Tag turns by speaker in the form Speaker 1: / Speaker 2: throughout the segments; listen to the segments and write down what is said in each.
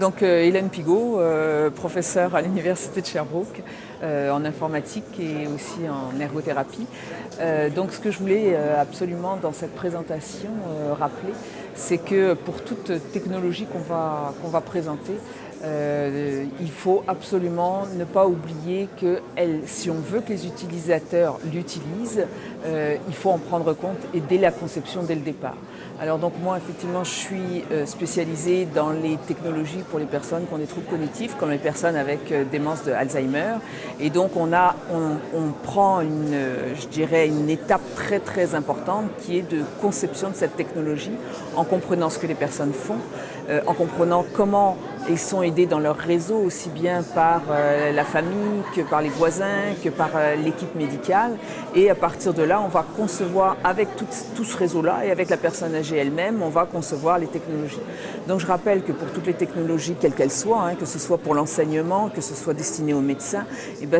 Speaker 1: Donc Hélène Pigot, professeure à l'Université de Sherbrooke en informatique et aussi en ergothérapie. Donc ce que je voulais absolument dans cette présentation rappeler, c'est que pour toute technologie qu'on va présenter, il faut absolument ne pas oublier que si on veut que les utilisateurs l'utilisent, il faut en prendre compte et dès la conception, dès le départ. Alors donc moi effectivement je suis spécialisée dans les technologies pour les personnes qui ont des troubles cognitifs, comme les personnes avec démence de Alzheimer. Et donc on prend je dirais une étape très importante qui est de conception de cette technologie en comprenant ce que les personnes font, en comprenant comment ils sont aidés dans leur réseau, aussi bien par la famille que par les voisins, que par l'équipe médicale. Et à partir de là, on va concevoir avec tout ce réseau-là et avec la personne âgée elle-même, on va concevoir les technologies. Donc je rappelle que pour toutes les technologies, quelles qu'elles soient, que ce soit pour l'enseignement, que ce soit destiné aux médecins,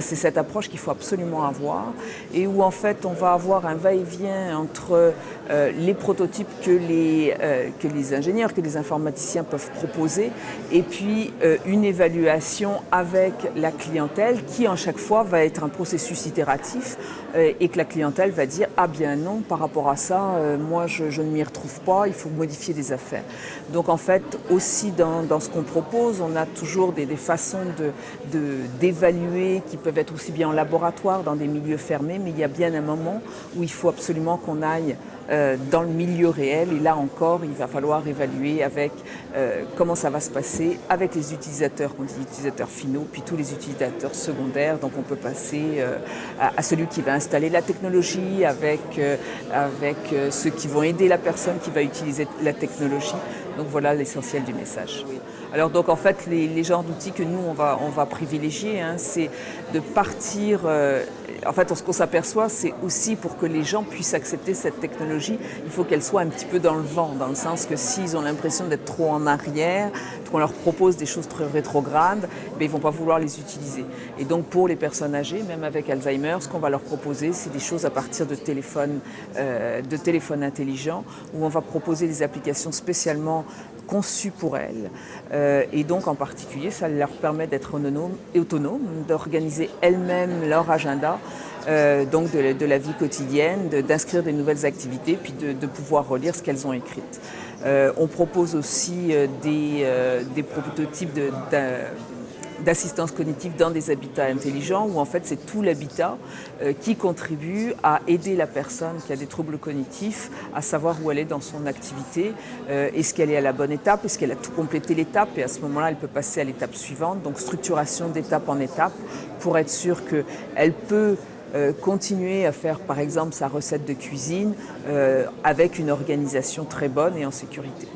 Speaker 1: c'est cette approche qu'il faut absolument avoir et où en fait on va avoir un va-et-vient entre les prototypes que les ingénieurs, que les informaticiens peuvent proposer et puis une évaluation avec la clientèle qui en chaque fois va être un processus itératif et que la clientèle va dire ah bien non par rapport à ça moi je ne m'y retrouve pas, il faut modifier des affaires. Donc en fait aussi dans ce qu'on propose on a toujours des façons d'évaluer qui peuvent être aussi bien en laboratoire dans des milieux fermés, mais il y a bien un moment où il faut absolument qu'on aille dans le milieu réel et là encore il va falloir évaluer avec comment ça va se passer avec les utilisateurs, on dit utilisateurs finaux, puis tous les utilisateurs secondaires, donc on peut passer à celui qui va installer la technologie avec ceux qui vont aider la personne qui va utiliser la technologie. Donc voilà l'essentiel du message. Alors donc en fait les genres d'outils que nous on va privilégier, c'est de partir. En fait, ce qu'on s'aperçoit, c'est aussi pour que les gens puissent accepter cette technologie, il faut qu'elle soit un petit peu dans le vent, dans le sens que s'ils ont l'impression d'être trop en arrière, qu'on leur propose des choses très rétrogrades, ils ne vont pas vouloir les utiliser. Et donc pour les personnes âgées, même avec Alzheimer, ce qu'on va leur proposer, c'est des choses à partir de téléphones intelligents, où on va proposer des applications spécialement conçues pour elles. Et donc en particulier, ça leur permet d'être autonomes, d'organiser elles-mêmes leur agenda, donc de la vie quotidienne, d'inscrire des nouvelles activités, puis de pouvoir relire ce qu'elles ont écrit. On propose aussi des prototypes d'assistance cognitive dans des habitats intelligents où en fait c'est tout l'habitat qui contribue à aider la personne qui a des troubles cognitifs à savoir où elle est dans son activité, est-ce qu'elle est à la bonne étape, est-ce qu'elle a tout complété l'étape et à ce moment-là elle peut passer à l'étape suivante, donc structuration d'étape en étape pour être sûre qu'elle peut continuer à faire par exemple sa recette de cuisine avec une organisation très bonne et en sécurité.